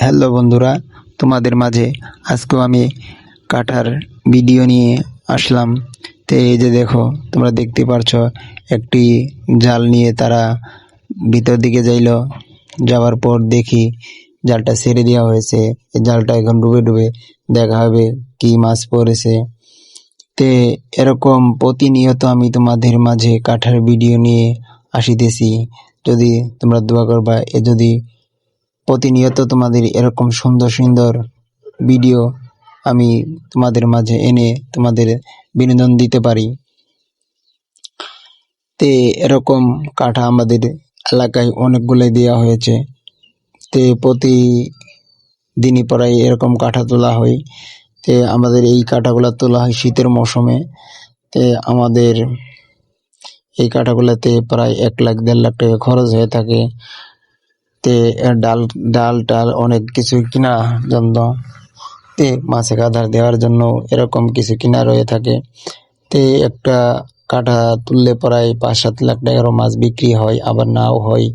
Hello বন্ধুরা, তোমাদের মাঝে আজকেও আমি কাটার ভিডিও নিয়ে আসলাম। তো এই যে দেখো, তোমরা দেখতে পারছো একটি জাল নিয়ে তারা ভিতর দিকে যাওয়ার পর দেখি জালটা ছেড়ে দেওয়া হয়েছে। এই জালটা এখন ডুবে ডুবে দেখা হবে কি মাছ পড়েছে। তে এরকম প্রতিনিয়ত আমি তোমাদের মাঝে কাটার ভিডিও নিয়ে আসিতেছি। যদি তোমরা দোয়া করবা, যদি প্রতিনিয়ত তোমাদের এরকম সুন্দর সুন্দর ভিডিও আমি তোমাদের মাঝে এনে তোমাদের বিনোদন দিতে পারি। তে এরকম কাঠা আমাদের এলাকায় অনেকগুলো দেওয়া হয়েছে। তে প্রতিদিনই প্রায় এরকম কাঠা তোলা হয়। তে আমাদের এই কাঠাগুলো তোলা হয় শীতের মৌসুমে। তে আমাদের এই কাঠাগুলোতে প্রায় 1 লাখ 1.5 লাখ টাকা খরচ হয়ে থাকে। তে ডাল টাল অনেক কিছু কিনা জন্য, তে মাছে আধার দেওয়ার জন্য এরকম কিছু কিনা রয়ে থাকে। তে একটা কাঠা তুললে প্রায় 5-7 লাখ টাকারও মাছ বিক্রি হয়, আবার নাও হয়।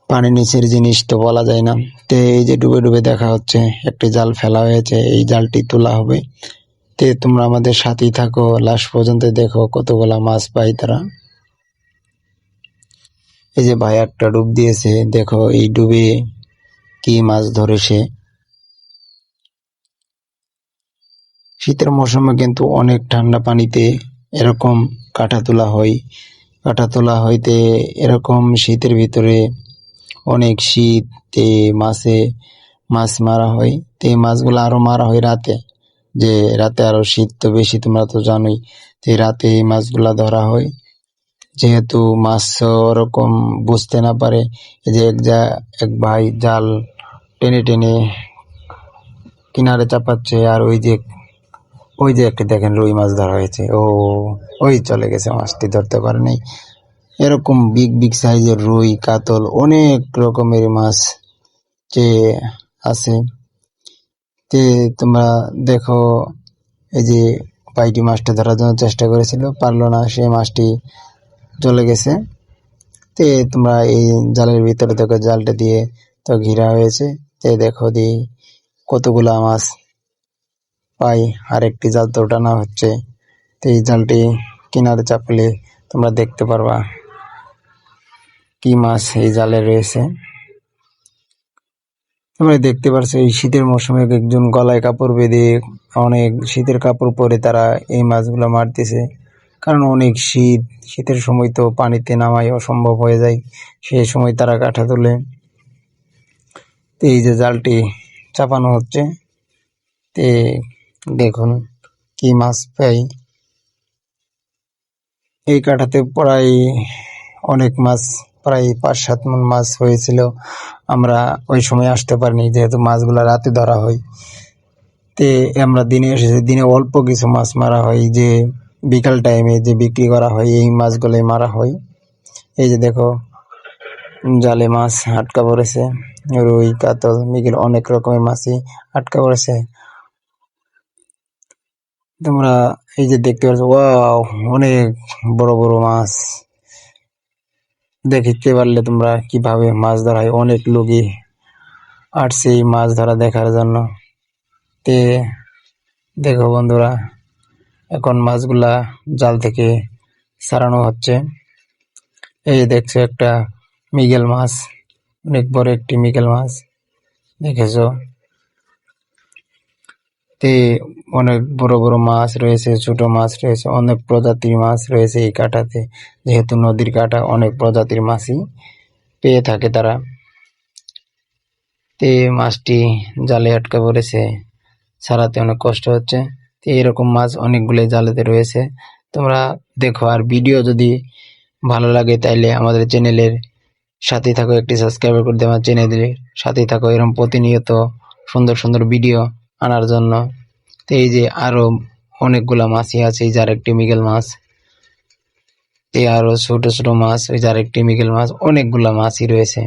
পানির নিচের জিনিস তো বলা যায় না। তে এই যে ডুবে ডুবে দেখা হচ্ছে একটি জাল ফেলা হয়েছে, এই জালটি তোলা হবে। তে তোমরা আমাদের সাথেই থাকো, লাস্ট পর্যন্ত দেখো কতগুলা মাছ পাই তারা। এই যে ভাই একটা ডুব দিয়েছে, দেখো এই ডুবে কি মাছ ধরেছে। শীতের মৌসুমে কিন্তু অনেক ঠান্ডা পানিতে এরকম কাঠা তোলা হয়। কাঠা তোলা হইতে এরকম শীতের ভিতরে অনেক শীতে মাছ মারা হয়। তে মাছগুলো আরো মারা হয় রাতে, যে রাতে আরো শীত তো বেশি, তোমরা তো জানোই। তে রাতে এই মাছগুলা ধরা হয়, যেহেতু মাছ ওরকম বুঝতে না পারে। এই যে এক ভাই জাল টেনে টেনে কিনারে চাপাচ্ছে, আর ওই যে একটা দেখেন রুই মাছ ধরা হয়েছে। ওই চলে গেছে, মাছটি ধরতে পারে নাই। এরকম বিগ বিগ সাইজের রুই, কাতল, অনেক রকমের মাছ যে আছে। তে তোমরা দেখো, এই যে পাইটি মাছটা ধরার জন্য চেষ্টা করেছিল, পারলো না, সেই মাছটি চলে গেছে। তে তোমরা এই জালের ভিতরে দেখো, জালটা দিয়ে তো ঘেরা হয়েছে। তে দেখো দি কতগুলা মাছ পাই। আর একটি জাল তো টানা হচ্ছে। তো এই জালটি কিনারে চাপলে তোমরা দেখতে পারবা কি মাছ এই জালে রয়েছে। তোমরা দেখতে পারছো এই শীতের মৌসুমে একজন গলায় কাপড় বেঁধে, অনেক শীতের কাপড় পরে তারা এই মাছগুলো মারতেছে। কারণ অনেক শীতের সময় তো পানিতে নামাই অসম্ভব হয়ে যায়, সেই সময় তারা কাঠা তোলে। এই যে জালটি চাপানো হচ্ছে, তে দেখুন কি মাছ পাই। এই কাঠাতে প্রায় অনেক মাছ, প্রায় 5-7 মণ মাছ হয়েছিল। আমরা ওই সময় আসতে পারিনি, যেহেতু মাছগুলো রাতে ধরা হয়। তে আমরা দিনে এসেছি, দিনে অল্প কিছু মাছ মারা হয়, যে বিকাল টাইমে যে বিক্রি করা হয় এই মাছগুলোই মারা হয়। এই যে দেখো জালে মাছ আটকা পড়েছে, রুই, কাতল, মৃগেল, অনেক রকমের মাছই আটকা পড়েছে। তোমরা এই যে দেখতে পাচ্ছ, ওয়াও, অনেক বড় বড় মাছ। দেখতে পারলে তোমরা কিভাবে মাছ ধরা হয়। অনেক লোকই আসছে এই মাছ ধরা দেখার জন্য। তে দেখো বন্ধুরা, এখন মাছগুলা জাল থেকে ছাড়ানো হচ্ছে। এই দেখছো একটা মৃগেল মাছ, অনেক বড় একটি মৃগেল মাছ, দেখেছো। তে অনেক বড় বড় মাছ রয়েছে, ছোট মাছ রয়েছে, অনেক প্রজাতির মাছ রয়েছে এই কাঁটাতে। যেহেতু নদীর কাঁটা, অনেক প্রজাতির মাছই পেয়ে থাকে তারা। তে মাছটি জালে আটকা পড়েছে, ছাড়াতে অনেক কষ্ট হচ্ছে। তো এরকম মাছ অনেকগুলো জালেতে রয়েছে, তোমরা দেখো। আর ভিডিও যদি ভালো লাগে তাইলে আমাদের চ্যানেলের সাথে থাকো, একটি সাবস্ক্রাইব করে দিয়ে আমার চ্যানেলের সাথেই থাকো, এরকম প্রতিনিয়ত সুন্দর সুন্দর ভিডিও আনার জন্য। তো এই যে আরো অনেকগুলা মাছই আছে, এই যে আরেকটি মৃগেল মাছ, আরো ছোট ছোট মাছ, ওই যে আরেকটি মৃগেল মাছ, অনেকগুলা মাছই রয়েছে।